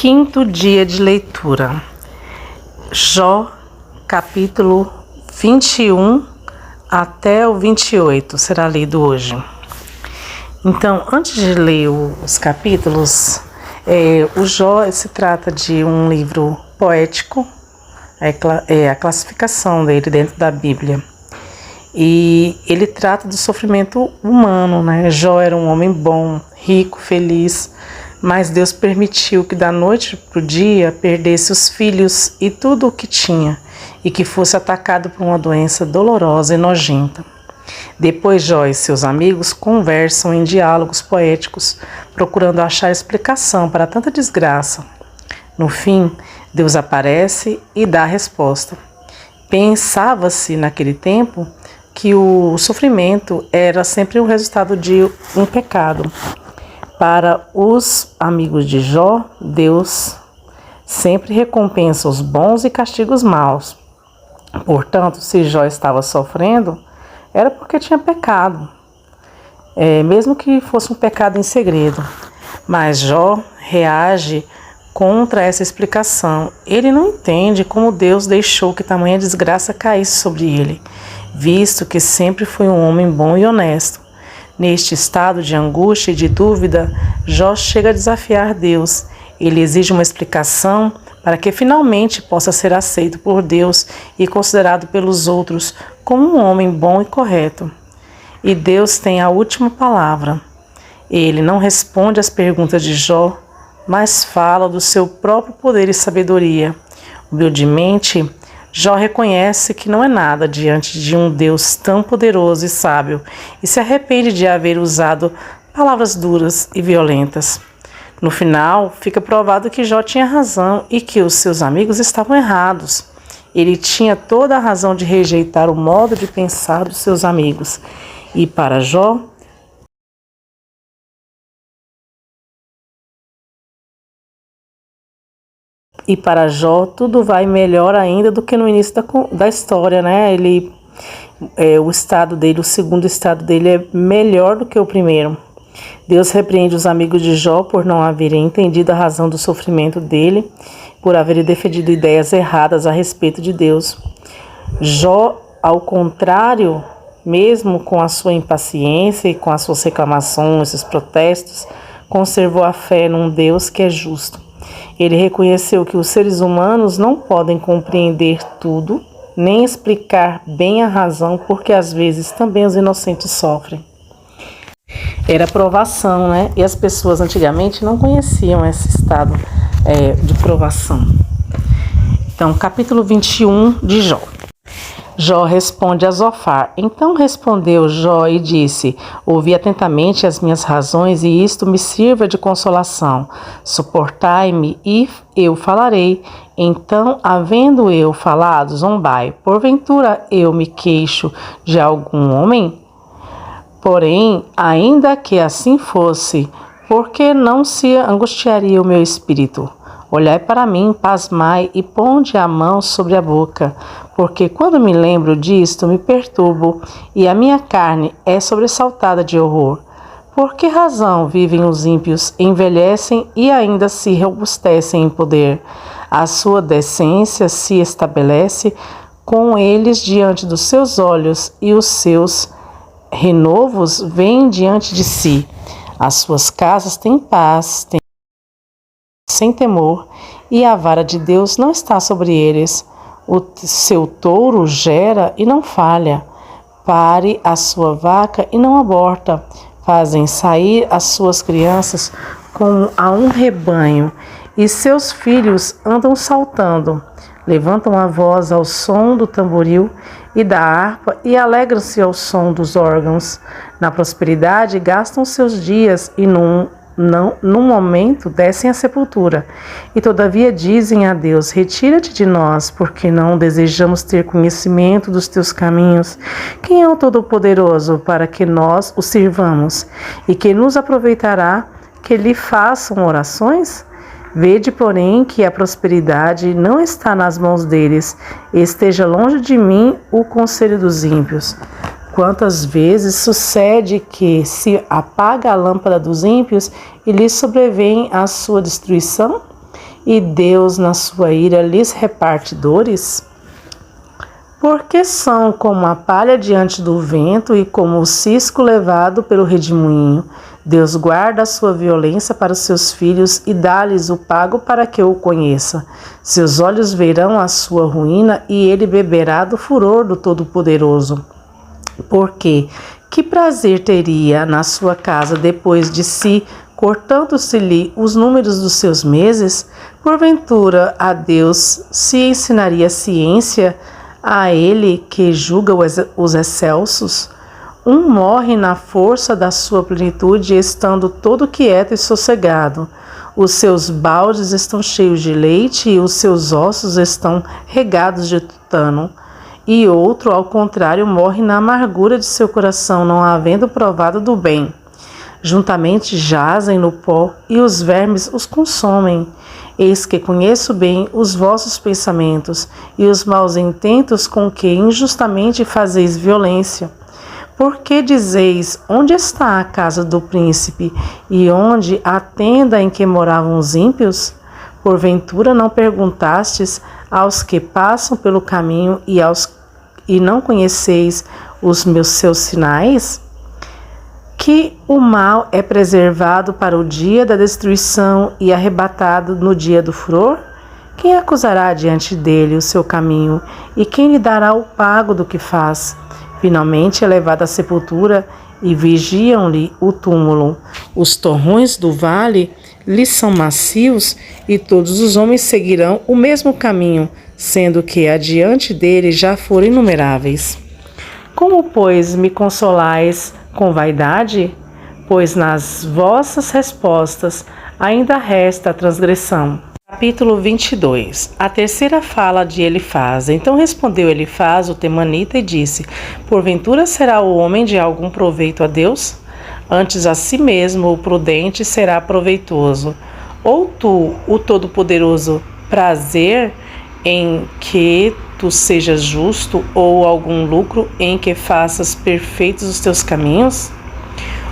Quinto dia de leitura. Jó, capítulo 21 até o 28, será lido hoje. Então, antes de ler os capítulos, o Jó se trata de um livro poético, a classificação dele dentro da Bíblia. E ele trata do sofrimento humano, né? Jó era um homem bom, rico, feliz, mas Deus permitiu que da noite para o dia perdesse os filhos e tudo o que tinha, e que fosse atacado por uma doença dolorosa e nojenta. Depois Jó e seus amigos conversam em diálogos poéticos, procurando achar explicação para tanta desgraça. No fim, Deus aparece e dá a resposta. Pensava-se naquele tempo que o sofrimento era sempre o resultado de um pecado. Para os amigos de Jó, Deus sempre recompensa os bons e castiga os maus. Portanto, se Jó estava sofrendo, era porque tinha pecado, mesmo que fosse um pecado em segredo. Mas Jó reage contra essa explicação. Ele não entende como Deus deixou que tamanha desgraça caísse sobre ele, visto que sempre foi um homem bom e honesto. Neste estado de angústia e de dúvida, Jó chega a desafiar Deus. Ele exige uma explicação para que finalmente possa ser aceito por Deus e considerado pelos outros como um homem bom e correto. E Deus tem a última palavra. Ele não responde às perguntas de Jó, mas fala do seu próprio poder e sabedoria. Humildemente, Jó reconhece que não é nada diante de um Deus tão poderoso e sábio e se arrepende de haver usado palavras duras e violentas. No final, fica provado que Jó tinha razão e que os seus amigos estavam errados. Ele tinha toda a razão de rejeitar o modo de pensar dos seus amigos. E para Jó, tudo vai melhor ainda do que no início da história, né? O segundo estado dele é melhor do que o primeiro. Deus repreende os amigos de Jó por não haverem entendido a razão do sofrimento dele, por haverem defendido ideias erradas a respeito de Deus. Jó, ao contrário, mesmo com a sua impaciência e com as suas reclamações, esses protestos, conservou a fé num Deus que é justo. Ele reconheceu que os seres humanos não podem compreender tudo, nem explicar bem a razão, porque às vezes também os inocentes sofrem. Era provação, né? E as pessoas antigamente não conheciam esse estado de provação. Então, capítulo 21 de Jó. Jó responde a Zofar. Então respondeu Jó e disse: ouvi atentamente as minhas razões e isto me sirva de consolação. Suportai-me e eu falarei. Então, havendo eu falado, zombai. Porventura eu me queixo de algum homem? Porém, ainda que assim fosse, por que não se angustiaria o meu espírito? Olhai para mim, pasmai e ponde a mão sobre a boca, porque quando me lembro disto, me perturbo e a minha carne é sobressaltada de horror. Por que razão vivem os ímpios, envelhecem e ainda se robustecem em poder? A sua decência se estabelece com eles diante dos seus olhos e os seus renovos vêm diante de si. As suas casas têm paz, sem temor, e a vara de Deus não está sobre eles. O seu touro gera e não falha, pare a sua vaca e não aborta. Fazem sair as suas crianças como a um rebanho, e seus filhos andam saltando. Levantam a voz ao som do tamboril e da harpa e alegram-se ao som dos órgãos. Na prosperidade gastam seus dias e num momento descem à sepultura, e todavia dizem a Deus: retira-te de nós, porque não desejamos ter conhecimento dos teus caminhos. Quem é o Todo-Poderoso para que nós o sirvamos? E que nos aproveitará que lhe façam orações? Vede, porém, que a prosperidade não está nas mãos deles. Esteja longe de mim o conselho dos ímpios. Quantas vezes sucede que se apaga a lâmpada dos ímpios e lhes sobrevém a sua destruição? e Deus, na sua ira, lhes reparte dores? Porque são como a palha diante do vento e como o cisco levado pelo redemoinho. Deus guarda a sua violência para os seus filhos e dá-lhes o pago para que o conheça. Seus olhos verão a sua ruína e ele beberá do furor do Todo-Poderoso. Porque que prazer teria na sua casa depois de si, cortando-se-lhe os números dos seus meses? Porventura a Deus se ensinaria ciência, a ele que julga os excelsos? Um morre na força da sua plenitude, estando todo quieto e sossegado. Os seus baldes estão cheios de leite e os seus ossos estão regados de tutano. E outro, ao contrário, morre na amargura de seu coração, não havendo provado do bem. Juntamente jazem no pó e os vermes os consomem. Eis que conheço bem os vossos pensamentos e os maus intentos com que injustamente fazeis violência. Por que dizeis, onde está a casa do príncipe e onde a tenda em que moravam os ímpios? Porventura não perguntastes aos que passam pelo caminho e não conheceis os seus sinais? Que o mal é preservado para o dia da destruição e arrebatado no dia do furor? Quem acusará diante dele o seu caminho e quem lhe dará o pago do que faz? Finalmente é levado à sepultura e vigiam-lhe o túmulo. Os torrões do vale lhe são macios e todos os homens seguirão o mesmo caminho, sendo que adiante dele já foram inumeráveis. Como, pois, me consolais com vaidade? Pois nas vossas respostas ainda resta a transgressão. Capítulo 22. A terceira fala de Elifaz. Então respondeu Elifaz, o temanita, e disse: Porventura será o homem de algum proveito a Deus? Antes a si mesmo o prudente será proveitoso. Ou tu, o Todo-Poderoso, prazer em que tu sejas justo, ou algum lucro em que faças perfeitos os teus caminhos?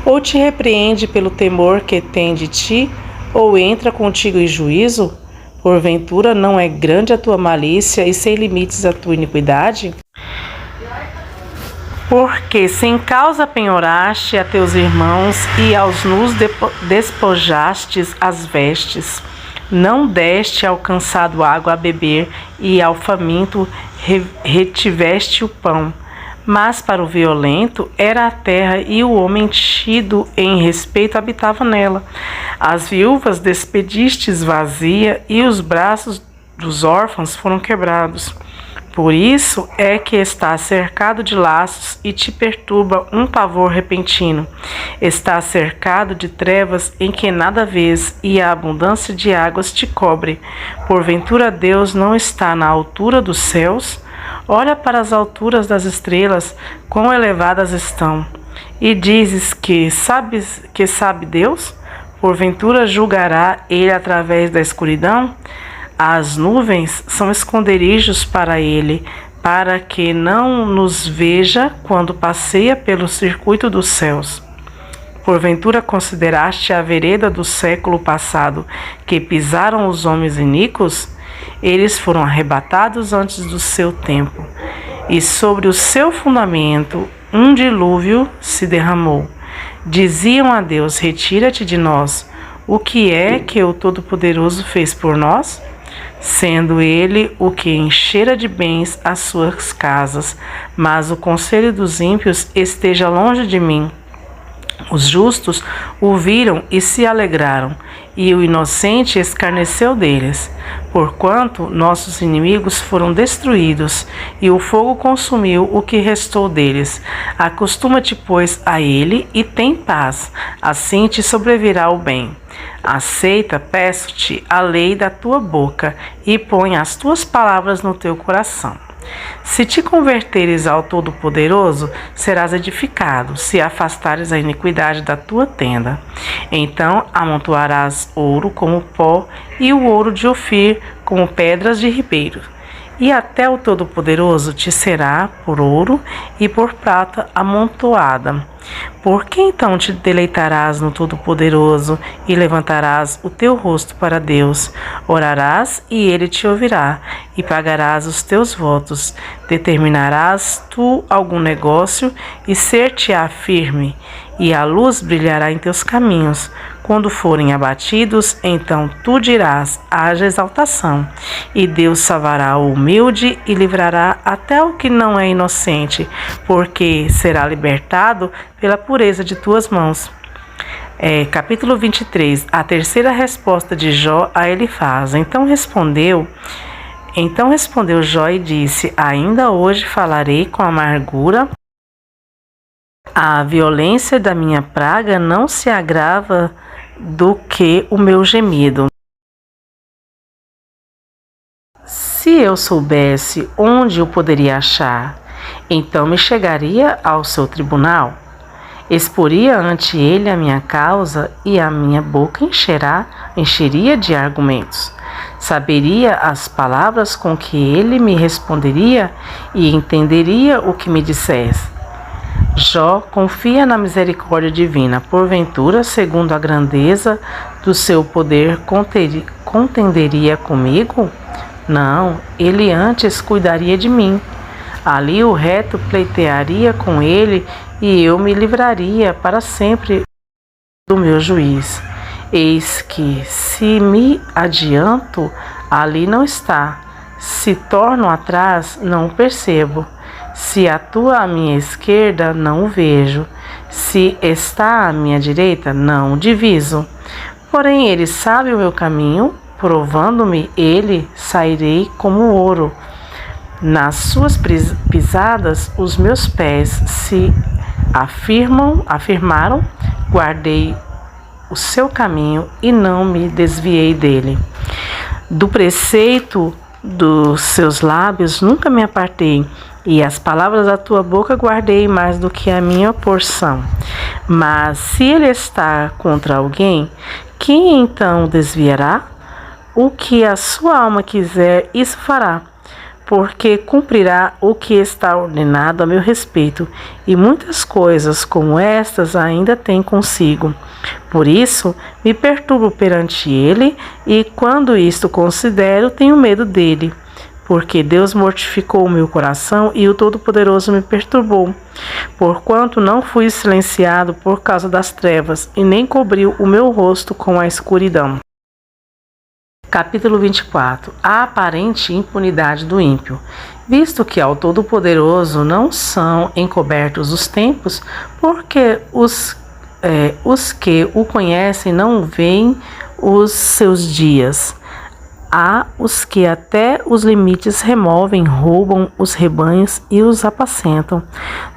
Ou te repreende pelo temor que tem de ti, ou entra contigo em juízo? Porventura não é grande a tua malícia e sem limites a tua iniquidade? Porque sem causa penhoraste a teus irmãos e aos nus despojastes as vestes. Não deste ao cansado água a beber e ao faminto retiveste o pão. Mas para o violento era a terra e o homem tido em respeito habitava nela. As viúvas despedistes vazia e os braços dos órfãos foram quebrados. Por isso é que está cercado de laços e te perturba um pavor repentino. Está cercado de trevas em que nada vês e a abundância de águas te cobre. Porventura Deus não está na altura dos céus? Olha para as alturas das estrelas, quão elevadas estão. E dizes que sabe Deus? Porventura julgará ele através da escuridão? As nuvens são esconderijos para ele, para que não nos veja quando passeia pelo circuito dos céus. Porventura consideraste a vereda do século passado, que pisaram os homens iníquos? Eles foram arrebatados antes do seu tempo, e sobre o seu fundamento um dilúvio se derramou. Diziam a Deus: retira-te de nós. O que é que o Todo-Poderoso fez por nós? Sendo ele o que enchera de bens as suas casas, mas o conselho dos ímpios esteja longe de mim. Os justos o viram e se alegraram, e o inocente escarneceu deles. Porquanto nossos inimigos foram destruídos, e o fogo consumiu o que restou deles. Acostuma-te, pois, a ele, e tem paz, assim te sobrevirá o bem. Aceita, peço-te, a lei da tua boca, e põe as tuas palavras no teu coração. Se te converteres ao Todo-Poderoso, serás edificado, se afastares a iniquidade da tua tenda. Então amontoarás ouro como pó, e o ouro de Ofir como pedras de ribeiro. E até o Todo-Poderoso te será por ouro e por prata amontoada. Por que então te deleitarás no Todo-Poderoso e levantarás o teu rosto para Deus? Orarás e ele te ouvirá, e pagarás os teus votos. Determinarás tu algum negócio e ser-te-á firme, e a luz brilhará em teus caminhos. Quando forem abatidos, então tu dirás: haja exaltação. E Deus salvará o humilde e livrará até o que não é inocente, porque será libertado pela pureza de tuas mãos. Capítulo 23, a terceira resposta de Jó a Elifaz. Então respondeu Jó e disse: ainda hoje falarei com amargura. A violência da minha praga não se agrava do que o meu gemido. Se eu soubesse onde o poderia achar, então me chegaria ao seu tribunal, exporia ante ele a minha causa e a minha boca encheria de argumentos. Saberia as palavras com que ele me responderia e entenderia o que me dissesse. Jó confia na misericórdia divina. Porventura, segundo a grandeza do seu poder, contenderia comigo? Não, ele antes cuidaria de mim. Ali o reto pleitearia com ele e eu me livraria para sempre do meu juiz. Eis que, se me adianto, ali não está. Se torno atrás, não o percebo. Se atua à minha esquerda, não o vejo. Se está à minha direita, não o diviso. Porém, ele sabe o meu caminho, provando-me ele, sairei como ouro. Nas suas pisadas, os meus pés se afirmaram, guardei o seu caminho e não me desviei dele. Do preceito dos seus lábios nunca me apartei, e as palavras da tua boca guardei mais do que a minha porção. Mas se ele está contra alguém, quem então o desviará? O que a sua alma quiser, isso fará, porque cumprirá o que está ordenado a meu respeito, e muitas coisas como estas ainda tem consigo. Por isso, me perturbo perante ele, e quando isto considero, tenho medo dele. Porque Deus mortificou o meu coração e o Todo-Poderoso me perturbou. Porquanto não fui silenciado por causa das trevas, e nem cobriu o meu rosto com a escuridão. Capítulo 24. A aparente impunidade do ímpio. Visto que ao Todo-Poderoso não são encobertos os tempos, porque os que o conhecem não veem os seus dias. Há os que até os limites removem, roubam os rebanhos e os apacentam.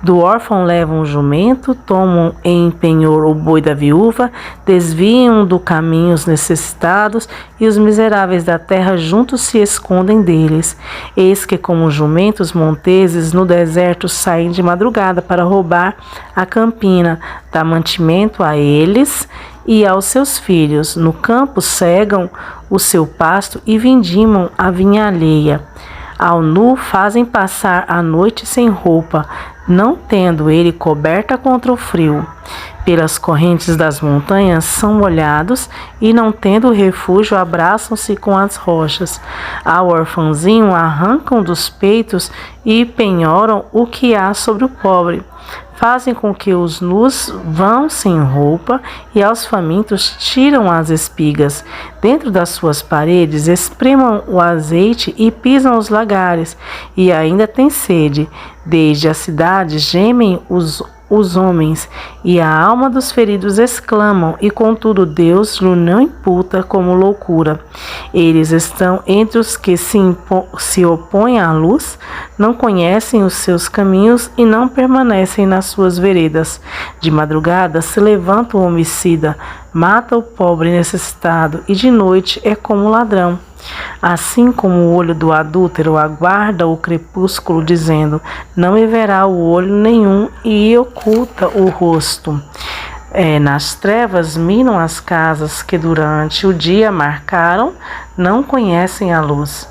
Do órfão levam o jumento, tomam em penhor o boi da viúva, desviam do caminho os necessitados, e os miseráveis da terra juntos se escondem deles. Eis que, como jumentos monteses no deserto, saem de madrugada para roubar a campina, dá mantimento a eles e aos seus filhos. No campo cegam o seu pasto e vindimam a vinha alheia. Ao nu fazem passar a noite sem roupa, não tendo ele coberta contra o frio. Pelas correntes das montanhas são molhados e, não tendo refúgio, abraçam-se com as rochas. Ao orfãozinho arrancam dos peitos e penhoram o que há sobre o pobre. Fazem com que os nus vão sem roupa e aos famintos tiram as espigas. Dentro das suas paredes espremam o azeite e pisam os lagares, e ainda têm sede. Desde a cidade gemem os homens, e a alma dos feridos exclamam, e contudo Deus lhe não imputa como loucura. Eles estão entre os que se opõem à luz, não conhecem os seus caminhos e não permanecem nas suas veredas. De madrugada se levanta o homicida, mata o pobre necessitado, e de noite é como ladrão. Assim como o olho do adúltero aguarda o crepúsculo, dizendo, não me verá o olho nenhum, e oculta o rosto. Nas trevas miram as casas que durante o dia marcaram, não conhecem a luz.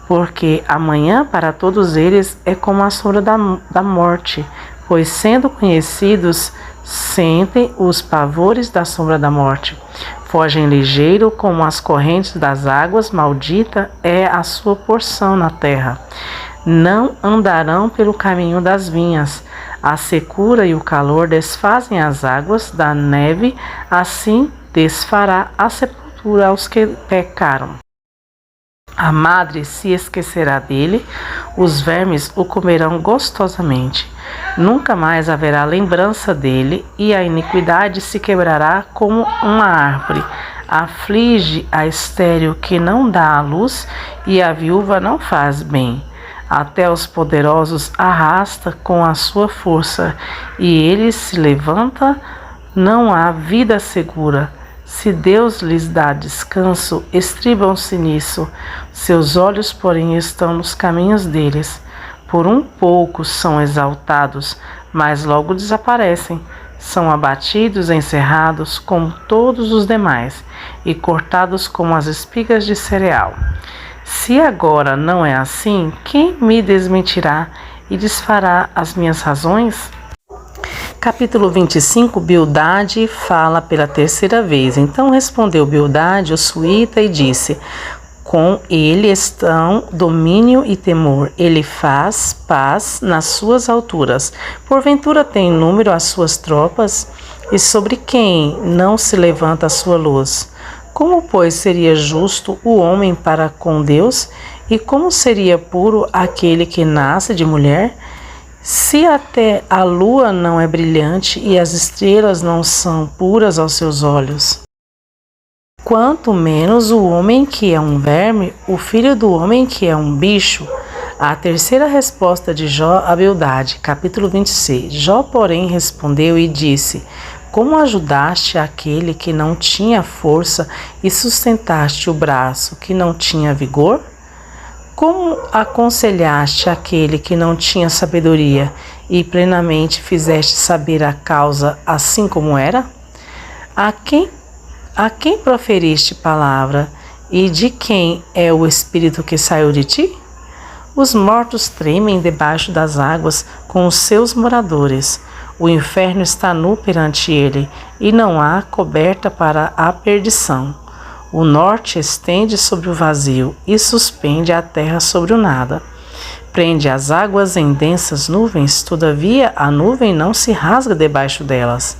Porque amanhã para todos eles é como a sombra da morte, pois sendo conhecidos sentem os pavores da sombra da morte. Fogem ligeiro como as correntes das águas, maldita é a sua porção na terra. Não andarão pelo caminho das vinhas. A secura e o calor desfazem as águas da neve, assim desfará a sepultura aos que pecaram. A madre se esquecerá dele, os vermes o comerão gostosamente. Nunca mais haverá lembrança dele, e a iniquidade se quebrará como uma árvore. Aflige a estéril que não dá à luz, e a viúva não faz bem. Até os poderosos arrasta com a sua força, e ele se levanta, não há vida segura. Se Deus lhes dá descanso, estribam-se nisso. Seus olhos, porém, estão nos caminhos deles. Por um pouco são exaltados, mas logo desaparecem. São abatidos, encerrados, como todos os demais, e cortados como as espigas de cereal. Se agora não é assim, quem me desmentirá e desfará as minhas razões? Capítulo 25, Bildade fala pela terceira vez. Então respondeu Bildade, o suíta, e disse: com ele estão domínio e temor. Ele faz paz nas suas alturas. Porventura tem número as suas tropas? E sobre quem não se levanta a sua luz? Como, pois, seria justo o homem para com Deus? E como seria puro aquele que nasce de mulher? Se até a lua não é brilhante e as estrelas não são puras aos seus olhos, quanto menos o homem que é um verme, o filho do homem que é um bicho. A terceira resposta de Jó a Bildade, capítulo 26. Jó, porém, respondeu e disse: como ajudaste aquele que não tinha força e sustentaste o braço que não tinha vigor? Como aconselhaste aquele que não tinha sabedoria e plenamente fizeste saber a causa assim como era? A quem proferiste palavra e de quem é o espírito que saiu de ti? Os mortos tremem debaixo das águas com os seus moradores. O inferno está nu perante ele e não há coberta para a perdição. O norte estende sobre o vazio e suspende a terra sobre o nada. Prende as águas em densas nuvens, todavia a nuvem não se rasga debaixo delas.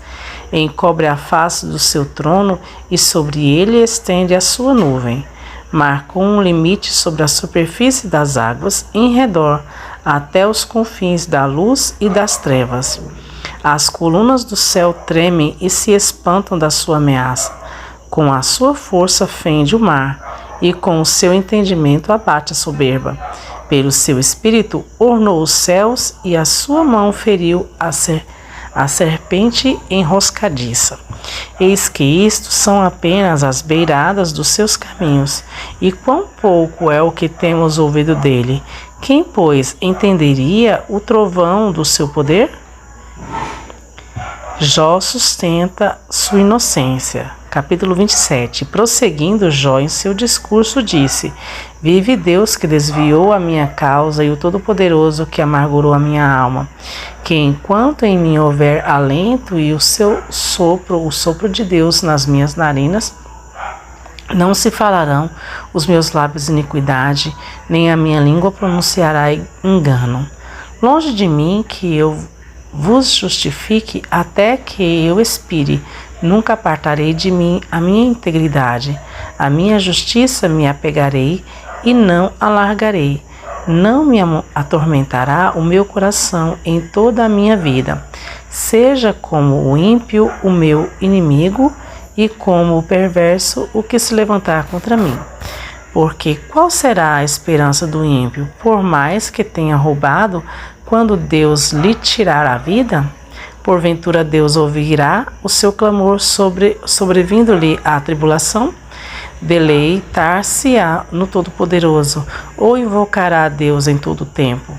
Encobre a face do seu trono e sobre ele estende a sua nuvem. Marcou um limite sobre a superfície das águas em redor, até os confins da luz e das trevas. As colunas do céu tremem e se espantam da sua ameaça. Com a sua força fende o mar, e com o seu entendimento abate a soberba. Pelo seu espírito ornou os céus, e a sua mão feriu a serpente enroscadiça. Eis que isto são apenas as beiradas dos seus caminhos, e quão pouco é o que temos ouvido dele. Quem, pois, entenderia o trovão do seu poder? Jó sustenta sua inocência. Capítulo 27. Prosseguindo Jó em seu discurso, disse: vive Deus que desviou a minha causa e o Todo-Poderoso que amargurou a minha alma, que enquanto em mim houver alento e o seu sopro, o sopro de Deus nas minhas narinas, não se falarão os meus lábios iniquidade, nem a minha língua pronunciará engano. Longe de mim que eu vos justifique até que eu expire. Nunca apartarei de mim a minha integridade. A minha justiça me apegarei e não alargarei. Não me atormentará o meu coração em toda a minha vida. Seja como o ímpio o meu inimigo e como o perverso o que se levantar contra mim. Porque qual será a esperança do ímpio, por mais que tenha roubado, quando Deus lhe tirar a vida? Porventura Deus ouvirá o seu clamor sobrevindo-lhe a tribulação? Deleitar-se-á no Todo-Poderoso, ou invocará a Deus em todo o tempo?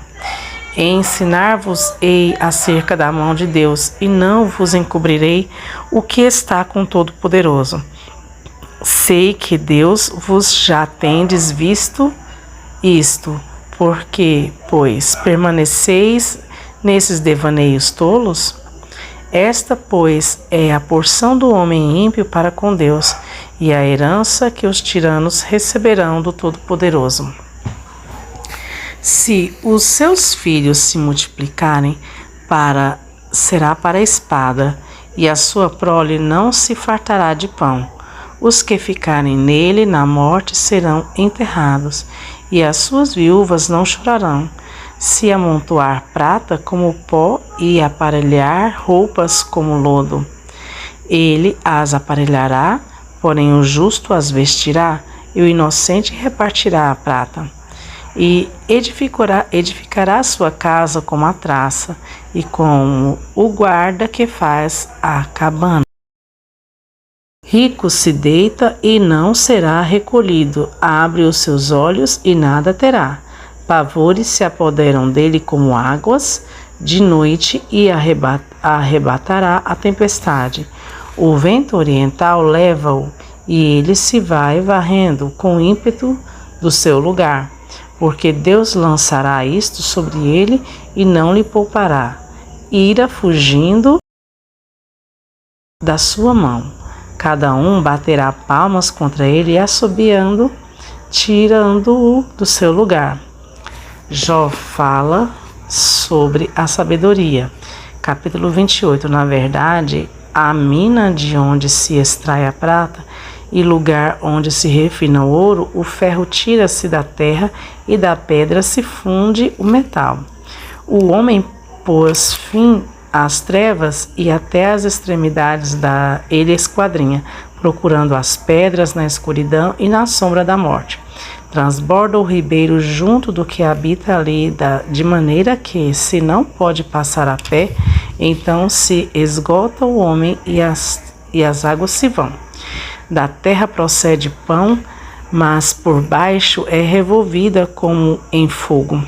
Ensinar-vos-ei acerca da mão de Deus, e não vos encobrirei o que está com o Todo-Poderoso. Sei que Deus vos já tendes visto isto, porque, pois, permaneceis nesses devaneios tolos? Esta, pois, é a porção do homem ímpio para com Deus, e a herança que os tiranos receberão do Todo-Poderoso. Se os seus filhos se multiplicarem, será para a espada, e a sua prole não se fartará de pão. Os que ficarem nele na morte serão enterrados, e as suas viúvas não chorarão. Se amontoar prata como pó e aparelhar roupas como lodo, ele as aparelhará, porém o justo as vestirá, e o inocente repartirá a prata. E edificará sua casa como a traça, e como o guarda que faz a cabana. Rico se deita e não será recolhido, abre os seus olhos e nada terá. Pavores se apoderam dele como águas de noite e arrebatará a tempestade. O vento oriental leva-o e ele se vai varrendo com ímpeto do seu lugar, porque Deus lançará isto sobre ele e não lhe poupará. Ira fugindo da sua mão. Cada um baterá palmas contra ele e assobiando, tirando-o do seu lugar. Jó fala sobre a sabedoria. Capítulo 28. Na verdade, a mina de onde se extrai a prata e lugar onde se refina o ouro, o ferro tira-se da terra e da pedra se funde o metal. O homem pôs fim às trevas e até às extremidades ele esquadrinha, procurando as pedras na escuridão e na sombra da morte. Transborda o ribeiro junto do que habita ali, de maneira que, se não pode passar a pé, então se esgota o homem e as águas se vão. Da terra procede pão, mas por baixo é revolvida como em fogo.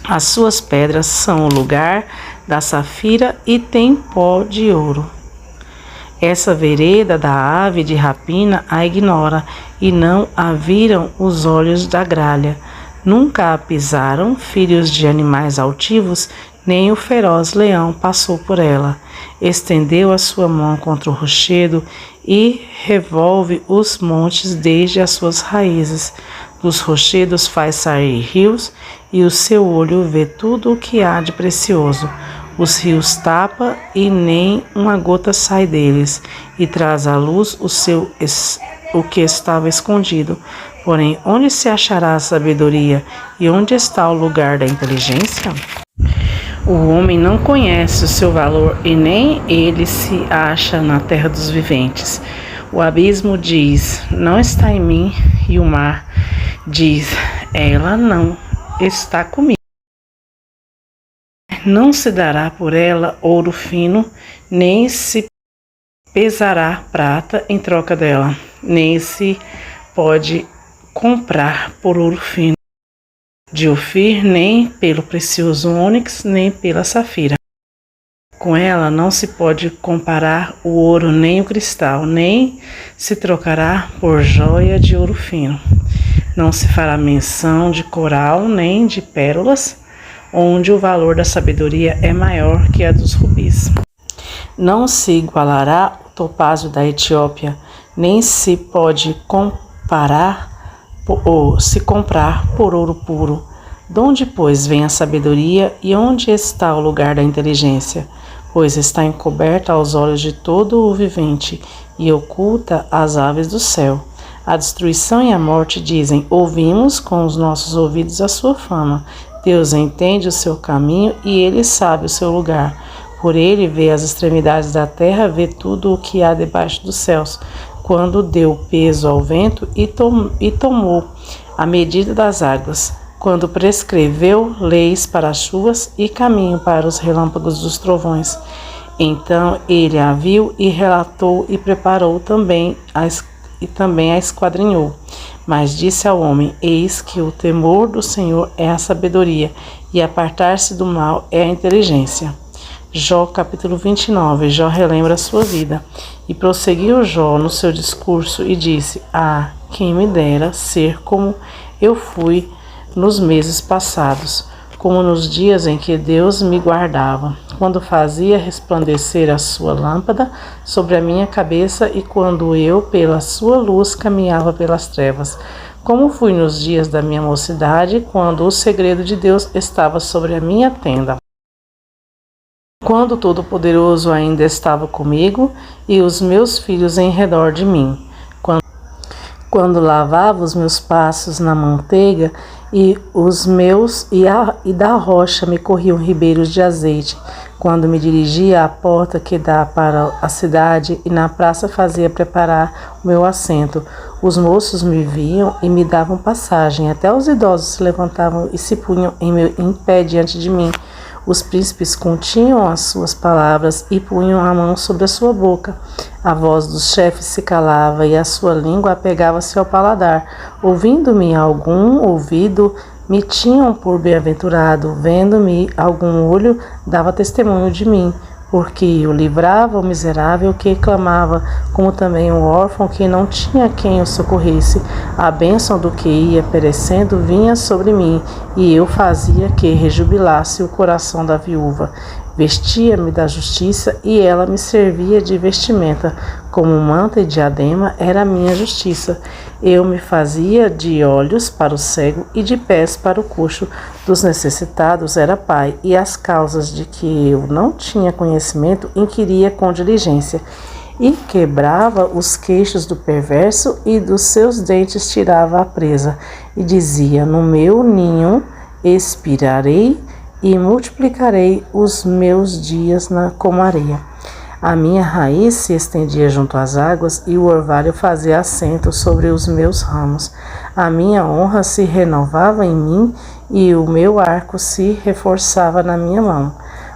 As suas pedras são o lugar da safira e tem pó de ouro. Essa vereda da ave de rapina a ignora, e não a viram os olhos da gralha. Nunca a pisaram filhos de animais altivos, nem o feroz leão passou por ela. Estendeu a sua mão contra o rochedo e revolve os montes desde as suas raízes. Dos rochedos faz sair rios, e o seu olho vê tudo o que há de precioso. Os rios tapa e nem uma gota sai deles, e traz à luz o que estava escondido. Porém, onde se achará a sabedoria e onde está o lugar da inteligência? O homem não conhece o seu valor e nem ele se acha na terra dos viventes. O abismo diz, não está em mim, e o mar diz, ela não está comigo. Não se dará por ela ouro fino, nem se pesará prata em troca dela, nem se pode comprar por ouro fino de Ofir, nem pelo precioso ônix, nem pela safira. Com ela não se pode comparar o ouro nem o cristal, nem se trocará por joia de ouro fino. Não se fará menção de coral nem de pérolas, onde o valor da sabedoria é maior que a dos rubis. Não se igualará o topázio da Etiópia, nem se pode comparar ou se comprar por ouro puro. Donde, pois, vem a sabedoria e onde está o lugar da inteligência? Pois está encoberta aos olhos de todo o vivente e oculta às aves do céu. A destruição e a morte dizem, ouvimos com os nossos ouvidos a sua fama. Deus entende o seu caminho e ele sabe o seu lugar. Por ele vê as extremidades da terra, vê tudo o que há debaixo dos céus. Quando deu peso ao vento e tomou a medida das águas. Quando prescreveu leis para as chuvas e caminho para os relâmpagos dos trovões. Então ele a viu e relatou e preparou também a esquadrinhou. Mas disse ao homem, eis que o temor do Senhor é a sabedoria, e apartar-se do mal é a inteligência. Jó capítulo 29, Jó relembra a sua vida. E prosseguiu Jó no seu discurso e disse, quem me dera ser como eu fui nos meses passados, como nos dias em que Deus me guardava, quando fazia resplandecer a sua lâmpada sobre a minha cabeça e quando eu, pela sua luz, caminhava pelas trevas. Como fui nos dias da minha mocidade, quando o segredo de Deus estava sobre a minha tenda. Quando o Todo-Poderoso ainda estava comigo e os meus filhos em redor de mim. Quando lavava os meus passos na manteiga e da rocha me corriam ribeiros de azeite. Quando me dirigia à porta que dá para a cidade e na praça fazia preparar o meu assento, os moços me viam e me davam passagem. Até os idosos se levantavam e se punham em pé diante de mim. Os príncipes continham as suas palavras e punham a mão sobre a sua boca. A voz dos chefes se calava e a sua língua apegava-se ao paladar. Ouvindo-me algum ouvido, me tinham por bem-aventurado. Vendo-me algum olho, dava testemunho de mim. Porque eu livrava o miserável que clamava, como também o órfão que não tinha quem o socorresse. A bênção do que ia perecendo vinha sobre mim, e eu fazia que rejubilasse o coração da viúva. Vestia-me da justiça, e ela me servia de vestimenta. Como manta e diadema era a minha justiça. Eu me fazia de olhos para o cego e de pés para o coxo. Dos necessitados era pai, e as causas de que eu não tinha conhecimento inquiria com diligência. E quebrava os queixos do perverso, e dos seus dentes tirava a presa. E dizia: no meu ninho expirarei, e multiplicarei os meus dias como areia. A minha raiz se estendia junto às águas, e o orvalho fazia assento sobre os meus ramos. A minha honra se renovava em mim, e o meu arco se reforçava na minha mão.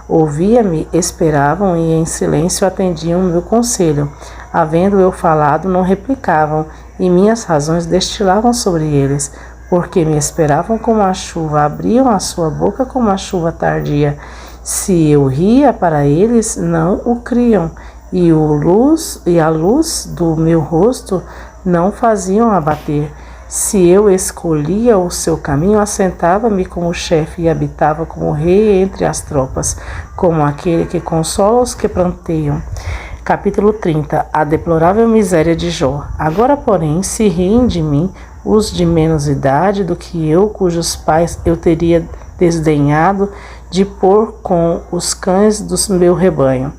Ouvia-me, esperavam, e em silêncio atendiam o meu conselho. Havendo eu falado, não replicavam, e minhas razões destilavam sobre eles. Porque me esperavam como a chuva, abriam a sua boca como a chuva tardia. Se eu ria para eles, não o criam, e a luz do meu rosto não faziam abater. Se eu escolhia o seu caminho, assentava-me como chefe e habitava como rei entre as tropas, como aquele que consola os que planteiam. Capítulo 30. A deplorável miséria de Jó. Agora, porém, se riem de mim os de menos idade do que eu, cujos pais eu teria desdenhado de pôr com os cães do meu rebanho.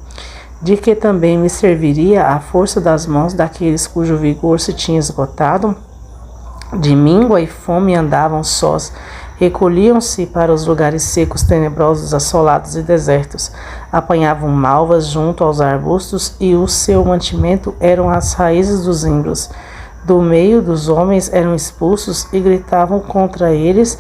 De que também me serviria a força das mãos daqueles cujo vigor se tinha esgotado? De míngua e fome andavam sós, recolhiam-se para os lugares secos, tenebrosos, assolados e desertos. Apanhavam malvas junto aos arbustos, e o seu mantimento eram as raízes dos zimbros. Do meio dos homens eram expulsos e gritavam contra eles,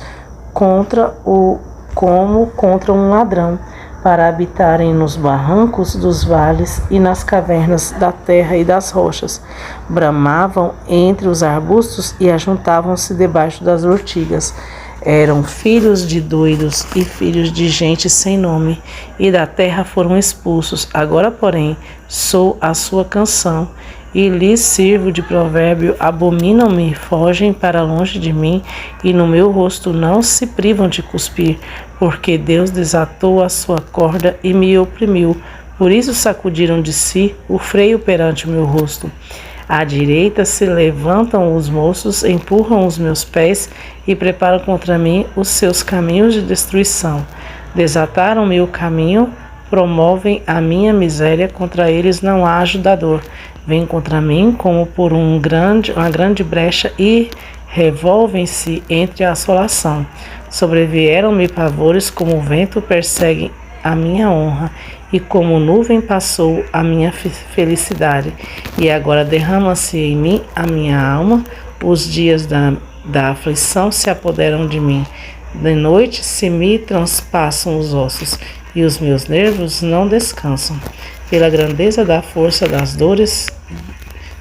como contra um ladrão, para habitarem nos barrancos dos vales e nas cavernas da terra e das rochas. Bramavam entre os arbustos e ajuntavam-se debaixo das urtigas. Eram filhos de doidos e filhos de gente sem nome, e da terra foram expulsos. Agora, porém, sou a sua canção, e lhes sirvo de provérbio. Abominam-me, fogem para longe de mim, e no meu rosto não se privam de cuspir, porque Deus desatou a sua corda e me oprimiu. Por isso sacudiram de si o freio perante o meu rosto. À direita se levantam os moços, empurram os meus pés e preparam contra mim os seus caminhos de destruição. Desataram-me o caminho, promovem a minha miséria, contra eles não há ajudador. Vêm contra mim como por uma grande brecha e revolvem-se entre a assolação. Sobrevieram-me pavores, como o vento perseguem a minha honra, e como nuvem passou a minha felicidade. E agora derrama-se em mim a minha alma, os dias da aflição se apoderam de mim. De noite se me transpassam os ossos, e os meus nervos não descansam. Pela grandeza da força das dores,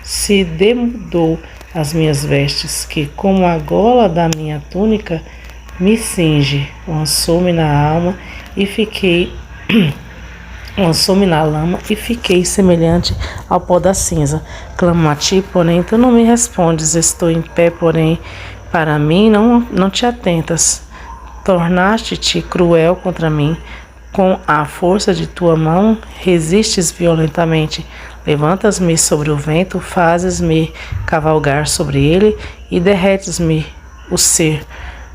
se demudou as minhas vestes, que como a gola da minha túnica me cinge. Lançou-me na alma e fiquei lançou-me na lama e fiquei semelhante ao pó da cinza. Clamo a ti, porém tu não me respondes. Estou em pé, porém para mim não te atentas. Tornaste-te cruel contra mim. Com a força de tua mão, resistes violentamente. Levantas-me sobre o vento, fazes-me cavalgar sobre ele e derretes-me o ser,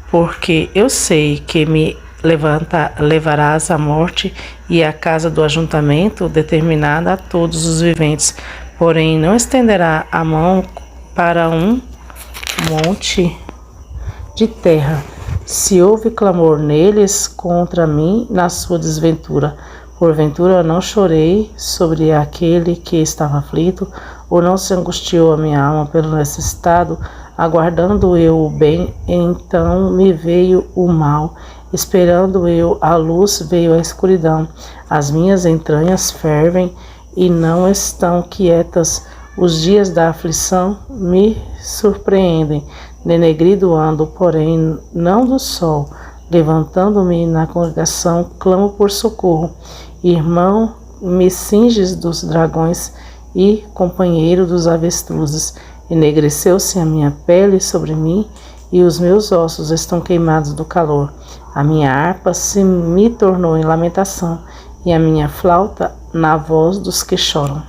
porque eu sei que me levarás à morte e à casa do ajuntamento determinada a todos os viventes. Porém, não estenderá a mão para um monte de terra, se houve clamor neles contra mim na sua desventura. Porventura eu não chorei sobre aquele que estava aflito, ou não se angustiou a minha alma pelo necessitado, aguardando eu o bem, então me veio o mal, esperando eu a luz, veio a escuridão. As minhas entranhas fervem e não estão quietas, os dias da aflição me surpreendem. Denegrido ando, porém, não do sol. Levantando-me na congregação, clamo por socorro. Irmão, me cinges dos dragões e companheiro dos avestruzes. Enegreceu-se a minha pele sobre mim e os meus ossos estão queimados do calor. A minha harpa se me tornou em lamentação e a minha flauta na voz dos que choram.